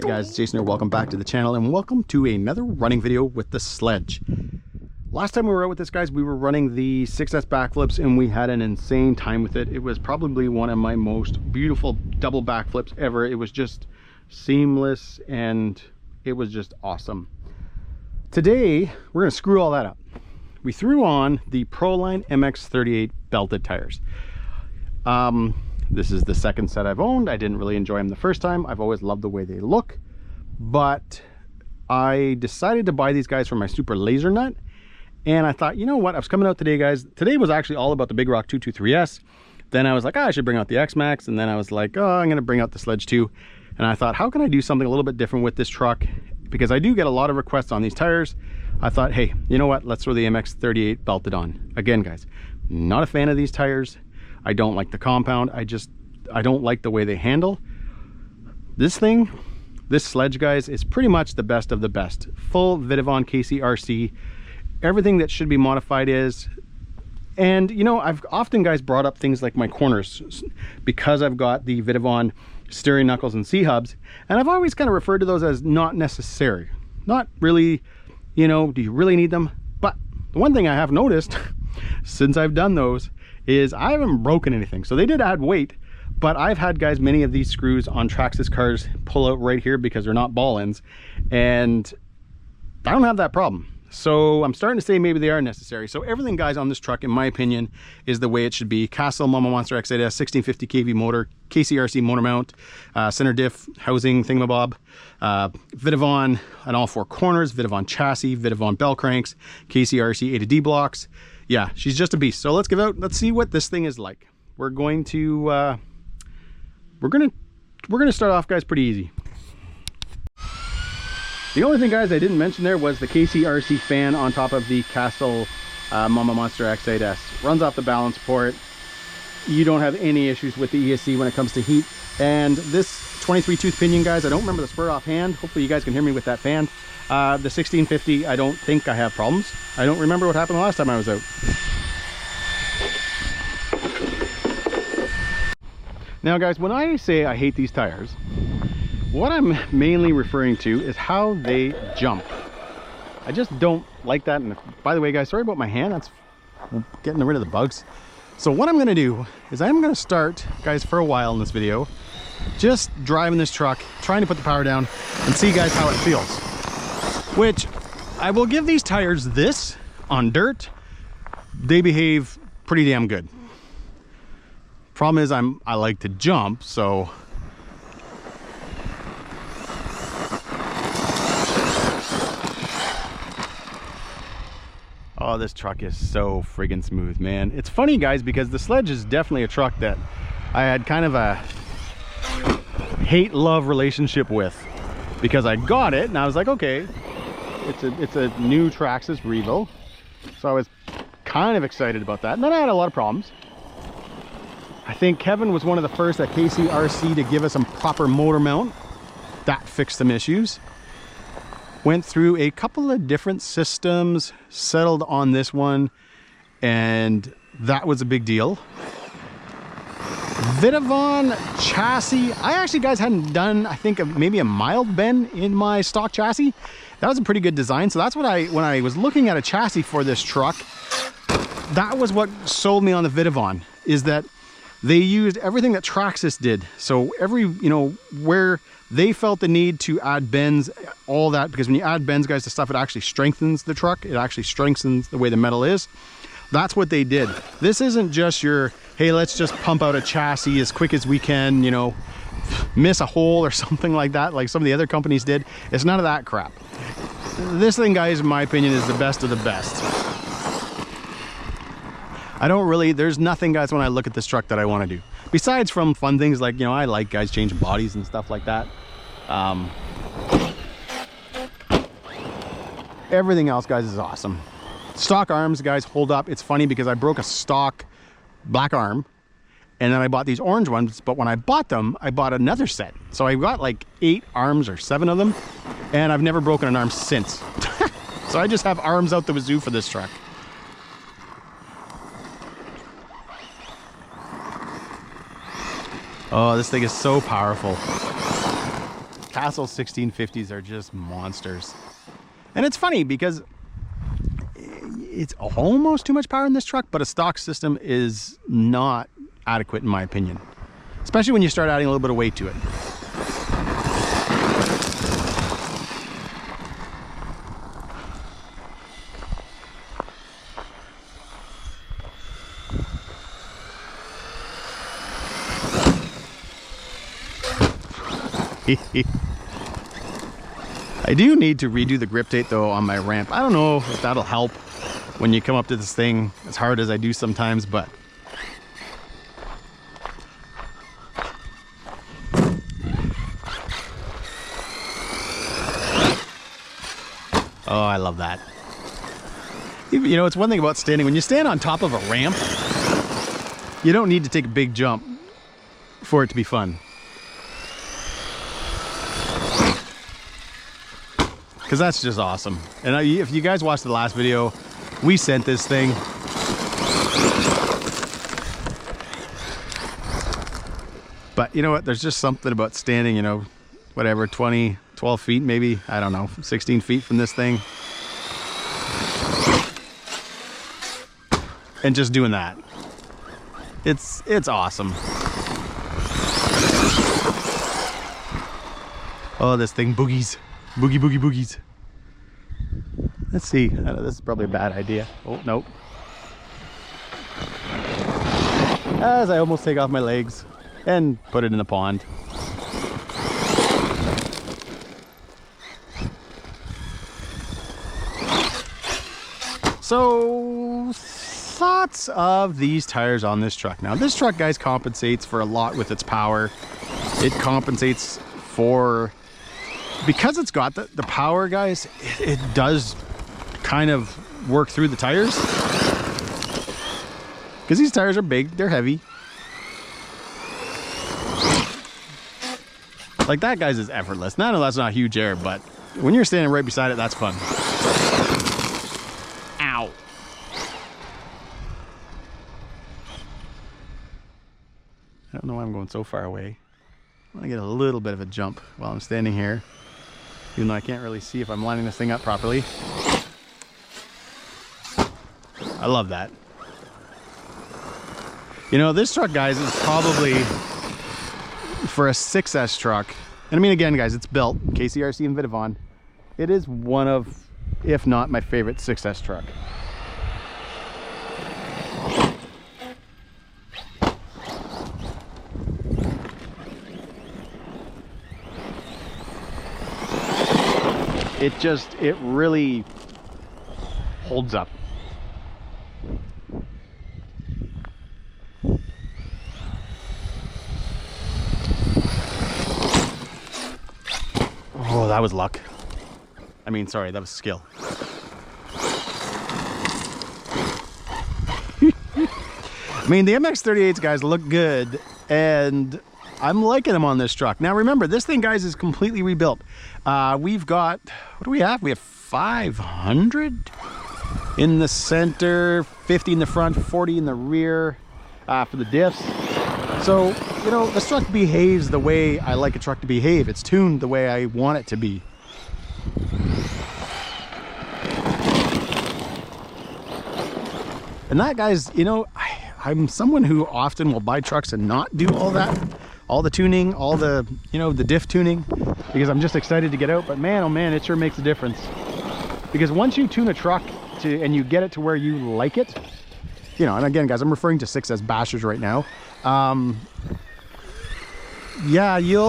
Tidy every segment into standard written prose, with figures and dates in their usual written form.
guys, it's Jason here. Welcome back to the channel and welcome to another running video with the Sledge. Last time we were out with this, guys, we were running the 6S backflips and we had an insane time with it. It was probably one of my most beautiful double backflips ever. It was just seamless and it was just awesome. Today, we're gonna screw all that up. We threw on the Proline MX38 belted tires. This is the second set I've owned. I didn't really enjoy them the first time. I've always loved the way they look, but I decided to buy these guys for my Super Laser Nut. And I thought, you know what? I was coming out today, guys. Today was actually all about the Big Rock 223S. Then I was like, I should bring out the X-Maxx. And then I was like, oh, I'm gonna bring out the Sledge too. And I thought, how can I do something a little bit different with this truck? Because I do get a lot of requests on these tires. I thought, hey, you know what? Let's throw the MX38 belted on. Again, guys, not a fan of these tires. I don't like the compound. I don't like the way they handle. This Sledge, guys, is pretty much the best of the best. Full Vidivon KCRC. Everything that should be modified is. And, you know, I've often, guys, brought up things like my corners because I've got the Vidivon steering knuckles and C-hubs. And I've always kind of referred to those as not necessary. Not really, you know, do you really need them? But the one thing I have noticed since I've done those is I haven't broken anything. So they did add weight, but I've had, guys, many of these screws on Traxxas cars pull out right here because they're not ball ends, and I don't have that problem. So I'm starting to say maybe they are necessary. So everything, guys, on this truck, in my opinion, is the way it should be. Castle Mama Monster X8S 1650 kV motor, KCRC motor mount, center diff, housing thingamabob, Vidivon on all four corners, Vidivon chassis, Vidivon bell cranks, KCRC A to D blocks. Yeah, she's just a beast. So let's see what this thing is like. We're going to we're gonna start off, guys, pretty easy. The only thing, guys, I didn't mention there was the KCRC fan on top of the Castle Mama Monster X8S. Runs off the balance port. You don't have any issues with the ESC when it comes to heat. And this 23 tooth pinion, guys, I don't remember the spur offhand. Hopefully you guys can hear me with that fan. The 1650, I don't think I have problems. I don't remember what happened the last time I was out. Now, guys, when I say I hate these tires, what I'm mainly referring to is how they jump. I just don't like that. And by the way, guys, sorry about my hand. That's getting rid of the bugs. So what I'm going to do is I'm going to start, guys, for a while in this video, just driving this truck, trying to put the power down and see, guys, how it feels. Which I will give these tires this on dirt. They behave pretty damn good. Problem is I like to jump, so oh, this truck is so friggin' smooth, man. It's funny, guys, because the Sledge is definitely a truck that I had kind of a hate-love relationship with, because I got it and I was like, okay, it's a new Traxxas Revo, so I was kind of excited about that. And then I had a lot of problems. I think Kevin was one of the first at KCRC to give us some proper motor mount. That fixed some issues. Went through a couple of different systems, settled on this one, and that was a big deal. Vidivon chassis, I actually, guys, hadn't done, I think, maybe a mild bend in my stock chassis. That was a pretty good design. So that's what when I was looking at a chassis for this truck, that was what sold me on the Vidivon, is that they used everything that Traxxas did. So every, you know, where they felt the need to add bends, all that, because when you add bends, guys, to stuff, it actually strengthens the truck. It actually strengthens the way the metal is. That's what they did. This isn't just your, hey, let's just pump out a chassis as quick as we can, you know, miss a hole or something like that, like some of the other companies did. It's none of that crap. This thing, guys, in my opinion, is the best of the best. I don't really, there's nothing, guys, when I look at this truck that I want to do. Besides from fun things like, you know, I like, guys, changing bodies and stuff like that. Everything else, guys, is awesome. Stock arms, guys, hold up. It's funny because I broke a stock black arm and then I bought these orange ones, but when I bought them, I bought another set. So I got like 8 arms or 7 of them, and I've never broken an arm since. So I just have arms out the wazoo for this truck. Oh, this thing is so powerful. Castle 1650s are just monsters. And it's funny because it's almost too much power in this truck, but a stock system is not adequate in my opinion, especially when you start adding a little bit of weight to it. I do need to redo the grip tape though on my ramp. I don't know if that'll help when you come up to this thing as hard as I do sometimes, but oh, I love that. You know, it's one thing about standing. When you stand on top of a ramp, you don't need to take a big jump for it to be fun. Because that's just awesome. And if you guys watched the last video, we sent this thing. But you know what? There's just something about standing, you know, whatever, 12 feet maybe, I don't know, 16 feet from this thing. And just doing that. It's awesome. Oh, this thing boogies. Boogie, boogie, boogies. Let's see. I know this is probably a bad idea. Oh, nope. As I almost take off my legs and put it in the pond. So, thoughts of these tires on this truck. Now, this truck, guys, compensates for a lot with its power. It compensates for... Because it's got the power, guys, it does kind of work through the tires. Because these tires are big, they're heavy. Like that, guys, is effortless. Now, I know that's not huge air, but when you're standing right beside it, that's fun. Ow. I don't know why I'm going so far away. I want to get a little bit of a jump while I'm standing here. Even though I can't really see if I'm lining this thing up properly. I love that. You know, this truck, guys, is probably for a 6S truck. And I mean, again, guys, it's built KCRC and Vitavon. It is one of, if not my favorite 6S truck. It really holds up. Oh, that was luck. I mean, sorry, that was skill. I mean, the MX38s, guys, look good, and I'm liking them on this truck. Now, remember, this thing, guys, is completely rebuilt. We've got, what do we have? We have 500 in the center, 50 in the front, 40 in the rear for the diffs. So, you know, this truck behaves the way I like a truck to behave. It's tuned the way I want it to be. And that, guys, you know, I'm someone who often will buy trucks and not do all that. All the tuning, all the, you know, the diff tuning, because I'm just excited to get out. But man, oh man, it sure makes a difference. Because once you tune a truck and you get it to where you like it, you know, and again, guys, I'm referring to 6S bashers right now. Yeah, you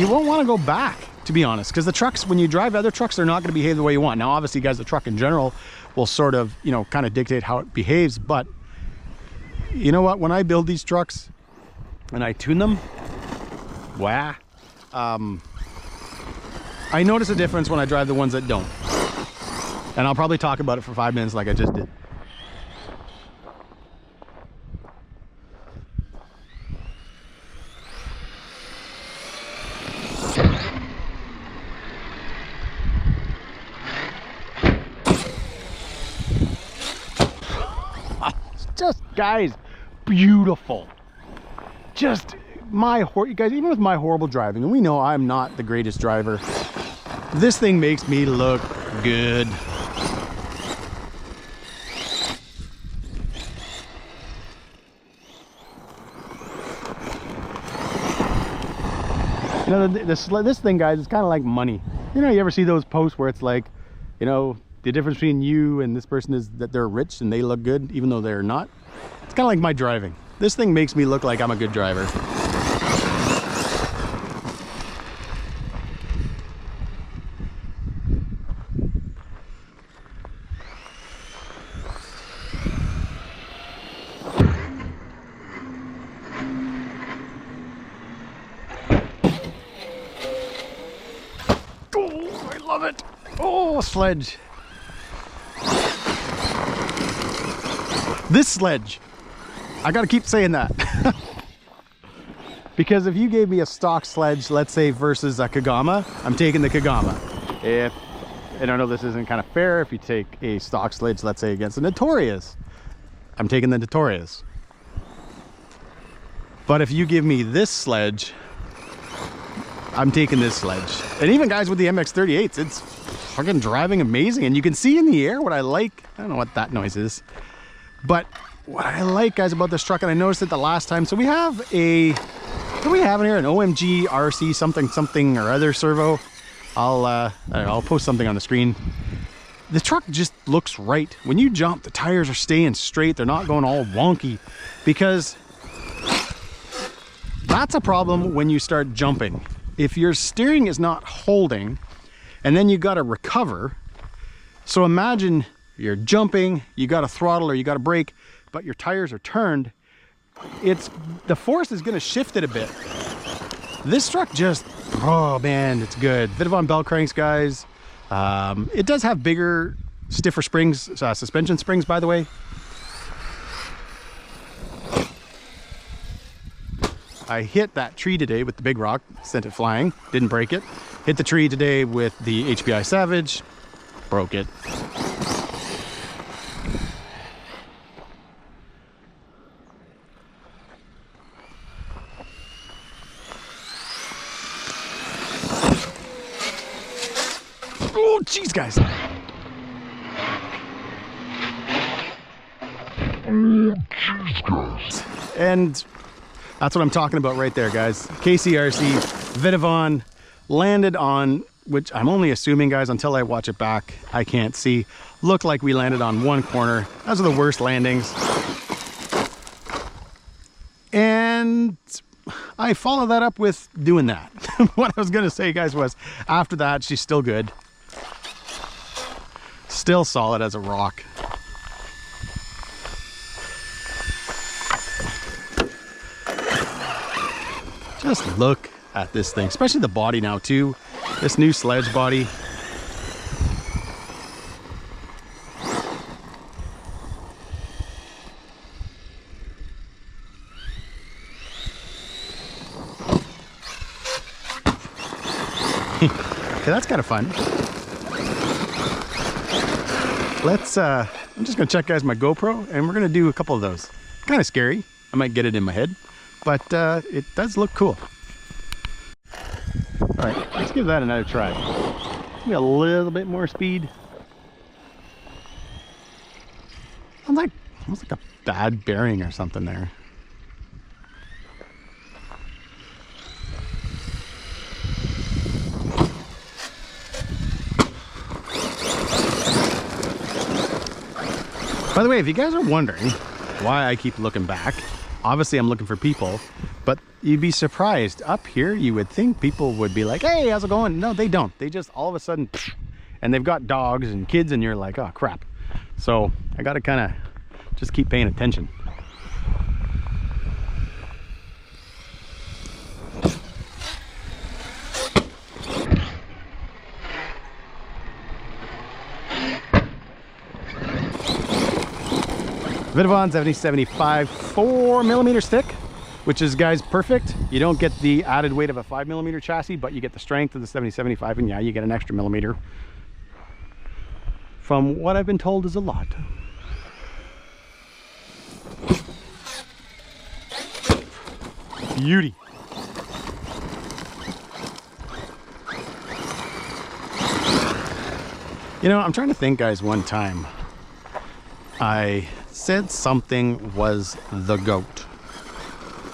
won't want to go back, to be honest, because the trucks, when you drive other trucks, they're not going to behave the way you want. Now, obviously, guys, the truck in general will sort of, you know, kind of dictate how it behaves, but you know what? When I build these trucks and I tune them, wow, I notice a difference when I drive the ones that don't. And I'll probably talk about it for 5 minutes like I just did. Just, guys, beautiful. Just you guys, even with my horrible driving, and we know I'm not the greatest driver, this thing makes me look good. You know, this thing, guys, is kind of like money. You know, you ever see those posts where it's like, you know, the difference between you and this person is that they're rich and they look good even though they're not? It's kind of like my driving. This thing makes me look like I'm a good driver. Oh, I love it. Oh, Sledge. This Sledge. I gotta keep saying that. Because if you gave me a stock Sledge, let's say versus a Kagama, I'm taking the Kagama. And I know this isn't kind of fair, if you take a stock Sledge, let's say against a Notorious, I'm taking the Notorious. But if you give me this Sledge, I'm taking this Sledge. And even guys with the MX38s, it's fucking driving amazing. And you can see in the air what I like. I don't know what that noise is. But what I like, guys, about this truck, and I noticed it the last time, so we have what do we have in here? An OMG RC something or other servo. I'll post something on the screen. The truck just looks right. When you jump, the tires are staying straight. They're not going all wonky, because that's a problem when you start jumping. If your steering is not holding and then you got to recover. So imagine you're jumping, you got to throttle or you got to brake, but your tires are turned. The force is going to shift it a bit. This truck just, oh man, it's good. Vidovon bell cranks, guys. It does have bigger, stiffer springs, suspension springs, by the way. I hit that tree today with the big rock, sent it flying, didn't break it. Hit the tree today with the HPI Savage, broke it. Oh, jeez, guys. And that's what I'm talking about right there, guys. KCRC, Vidovon, landed on, which I'm only assuming, guys, until I watch it back, I can't see. Looked like we landed on one corner. Those are the worst landings. And I follow that up with doing that. What I was gonna say, guys, was after that, she's still good. Still solid as a rock. Just look at this thing, especially the body now too. This new Sledge body. Okay, that's kind of fun. I'm just gonna check, guys, my GoPro, and we're gonna do a couple of those. Kind of scary. I might get it in my head, but it does look cool. All right, let's give that another try. Give me a little bit more speed. Sounds almost like a bad bearing or something there. By the way, if you guys are wondering why I keep looking back, obviously I'm looking for people, but you'd be surprised. Up here, you would think people would be like, hey, how's it going? No, they don't. They just all of a sudden, and they've got dogs and kids, and you're like, oh, crap. So I got to kind of just keep paying attention. Vidovon 7075 4mm stick, which is, guys, perfect. You don't get the added weight of a 5mm chassis, but you get the strength of the 7075, and yeah, you get an extra millimeter. From what I've been told is a lot. Beauty. You know, I'm trying to think, guys. One time I said something was the GOAT.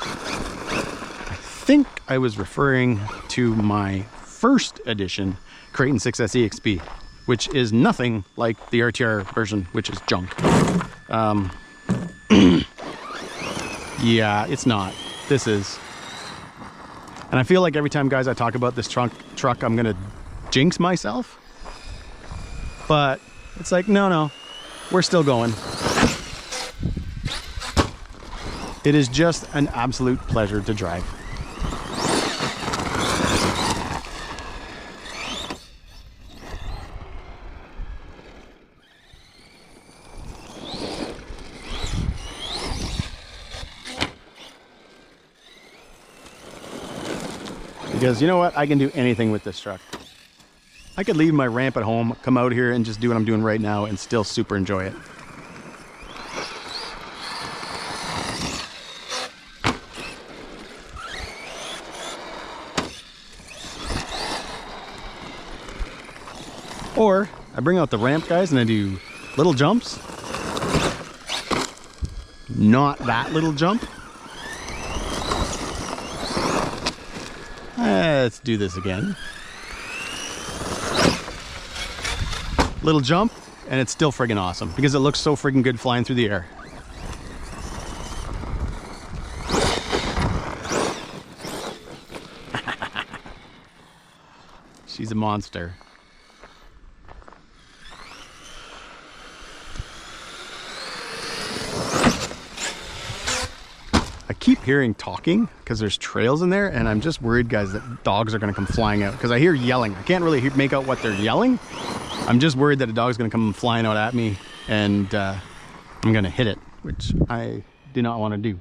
I think I was referring to my first edition Kraton 6S EXP, which is nothing like the RTR version, which is junk. Yeah, it's not. This is. And I feel like every time, guys, I talk about this truck, I'm gonna jinx myself. But it's like, no, we're still going. It is just an absolute pleasure to drive. Because you know what? I can do anything with this truck. I could leave my ramp at home, come out here and just do what I'm doing right now and still super enjoy it. Or I bring out the ramp, guys, and I do little jumps. Not that little jump. Let's do this again. Little jump, and it's still friggin' awesome because it looks so friggin' good flying through the air. She's a monster. I keep hearing talking because there's trails in there, and I'm just worried, guys, that dogs are going to come flying out because I hear yelling. I can't really make out what they're yelling. I'm just worried that a dog's going to come flying out at me and I'm going to hit it, which I do not want to do.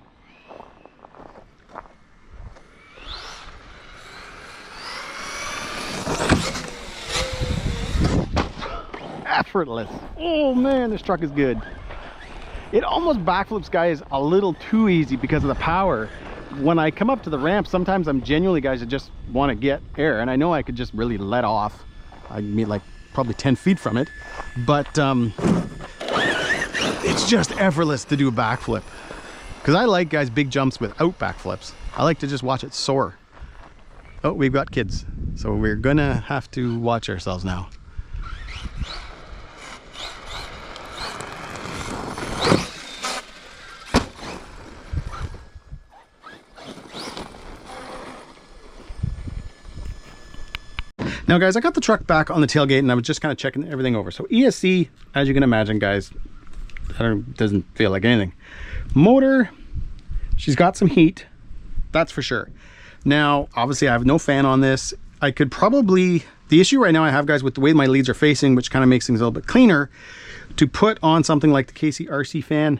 Effortless. Oh man, this truck is good. It almost backflips, guys, a little too easy because of the power. When I come up to the ramp, sometimes I'm genuinely, guys, I just want to get air, and I know I could just really let off. I mean, like probably 10 feet from it, but it's just effortless to do a backflip. Because I like, guys, big jumps without backflips. I like to just watch it soar. Oh, we've got kids, so we're gonna have to watch ourselves now. Now, guys, I got the truck back on the tailgate and I was just kind of checking everything over. So ESC, as you can imagine, guys, doesn't feel like anything. Motor, she's got some heat, that's for sure. Now, obviously I have no fan on this. I could probably, the issue right now I have, guys, with the way my leads are facing, which kind of makes things a little bit cleaner, to put on something like the KC-RC fan.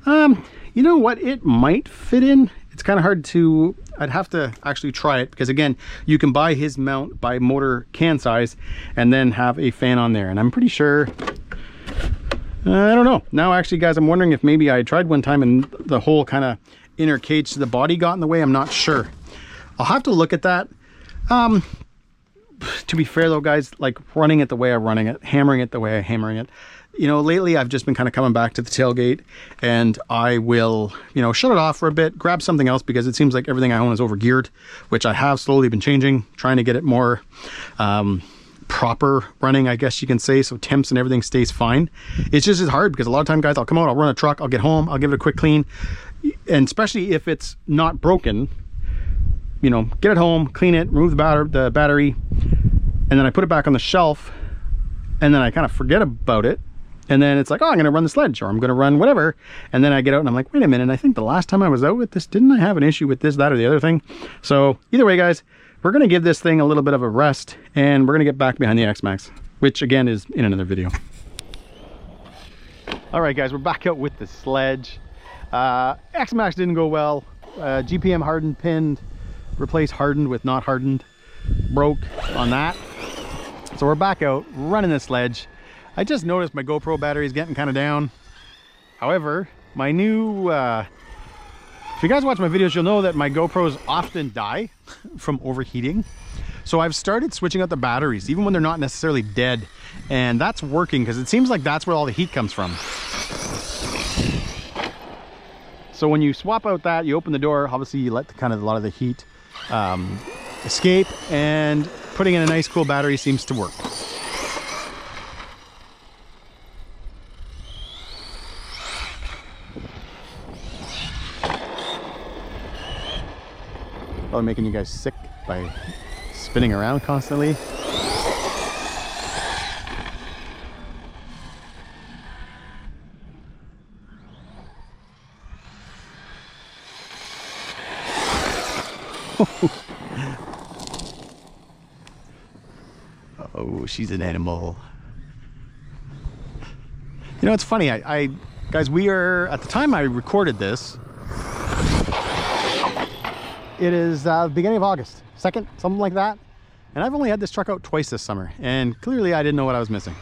You know what, it might fit in. It's kind of hard to, I'd have to actually try it because, again, you can buy his mount by motor can size and then have a fan on there. And I'm pretty sure, I don't know. Now, actually, guys, I'm wondering if maybe I tried one time and the whole kind of inner cage to the body got in the way. I'm not sure. I'll have to look at that. To be fair though, guys, like running it the way I'm running it, hammering it the way I'm hammering it, you know, lately I've just been kind of coming back to the tailgate, and I will, you know, shut it off for a bit, grab something else, because it seems like everything I own is over geared, which I have slowly been changing, trying to get it more proper running, I guess you can say, so temps and everything stays fine. It's just as hard because a lot of time, guys, I'll come out, I'll run a truck, I'll get home, I'll give it a quick clean, and especially if it's not broken, you know, get it home, clean it, remove the battery, and then I put it back on the shelf, and then I kind of forget about it. And then it's like, oh, I'm going to run the sledge, or I'm going to run whatever. And then I get out and I'm like, wait a minute, I think the last time I was out with this, didn't I have an issue with this, that, or the other thing? So either way, guys, we're going to give this thing a little bit of a rest, and we're going to get back behind the X-Maxx, which again is in another video. All right, guys, we're back out with the sledge. X-Maxx didn't go well. GPM hardened, pinned, replaced hardened with not hardened, broke on that. So we're back out running the sledge. I just noticed my GoPro battery is getting kind of down. However, my new, if you guys watch my videos, you'll know that my GoPros often die from overheating. So I've started switching out the batteries, even when they're not necessarily dead. And that's working because it seems like that's where all the heat comes from. So when you swap out that, you open the door, obviously you let a lot of the heat escape, and putting in a nice cool battery seems to work. Probably making you guys sick by spinning around constantly. Oh, she's an animal. You know, it's funny. Guys, we are, at the time I recorded this, it is the beginning of August, 2nd, something like that. And I've only had this truck out twice this summer, and clearly I didn't know what I was missing.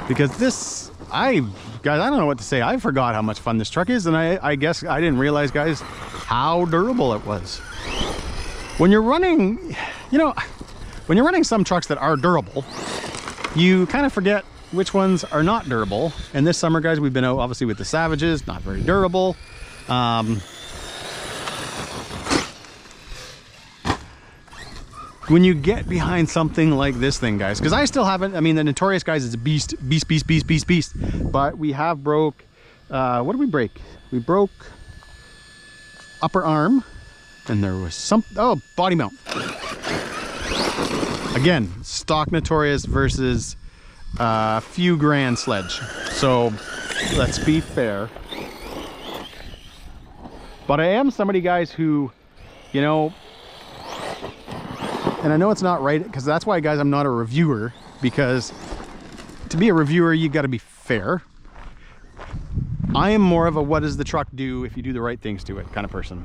Because this, guys, I don't know what to say. I forgot how much fun this truck is, and I guess I didn't realize, guys, how durable it was. When you're running, you know, when you're running some trucks that are durable, you kind of forget which ones are not durable. And this summer, guys, we've been out obviously with the Savages, not very durable. When you get behind something like this thing, guys, because I still haven't, I mean, the Notorious, guys, is a beast. But we have broke, what did we break? We broke upper arm, and there was some, oh, body mount. Again, stock Notorious versus a few grand Sledge. So let's be fair. But I am somebody, guys, who, you know, and I know it's not right, because that's why, guys, I'm not a reviewer, because to be a reviewer, you got to be fair. I am more of a what does the truck do if you do the right things to it kind of person.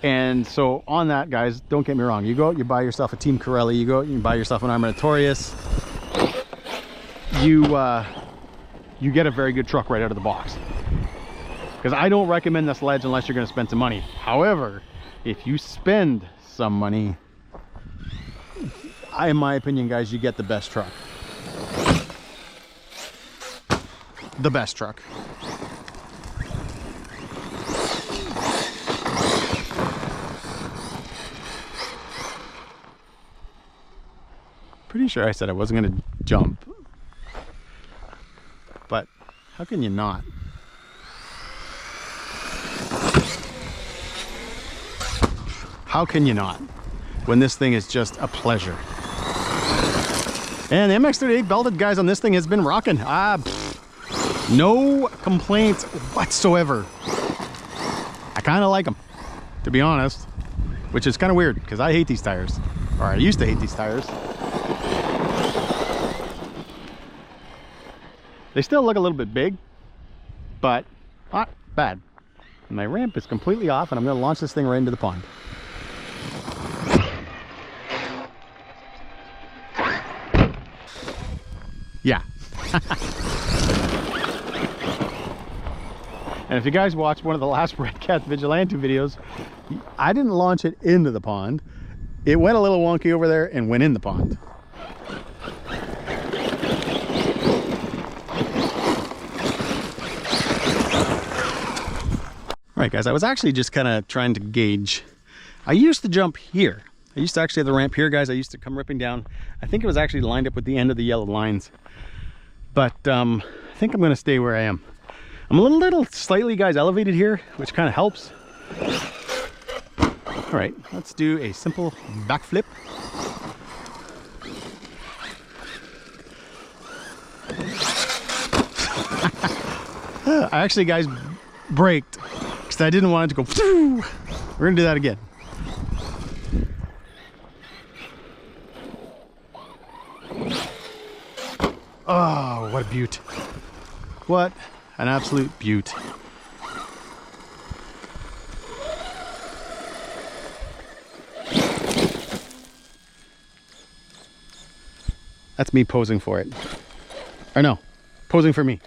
And so on that, guys, don't get me wrong, you go out, you buy yourself a Team Corelli, you go out, you buy yourself an Arma Notorious, you get a very good truck right out of the box. Because I don't recommend the Sledge unless you're going to spend some money. However, if you spend some money, in my opinion, guys, you get the best truck. The best truck. Pretty sure I said I wasn't going to jump. But how can you not? How can you not? When this thing is just a pleasure. And the MX38 belted, guys, on this thing has been rocking. No complaints whatsoever. I kind of like them, to be honest. Which is kind of weird, because I hate these tires. Or I used to hate these tires. They still look a little bit big, but not bad. And my ramp is completely off, and I'm going to launch this thing right into the pond. Yeah. And if you guys watched one of the last Red Cat Vigilante videos, I didn't launch it into the pond. It went a little wonky over there and went in the pond. All right, guys, I was actually just kind of trying to gauge. I used to jump here. I used to actually have the ramp here, guys. I used to come ripping down. I think it was actually lined up with the end of the yellow lines. But I think I'm going to stay where I am. I'm a little slightly, guys, elevated here, which kind of helps. All right, let's do a simple backflip. I actually, guys, braked because I didn't want it to go. We're going to do that again. Oh, what a beaut. What an absolute beaut. That's me posing for it. Or no, posing for me.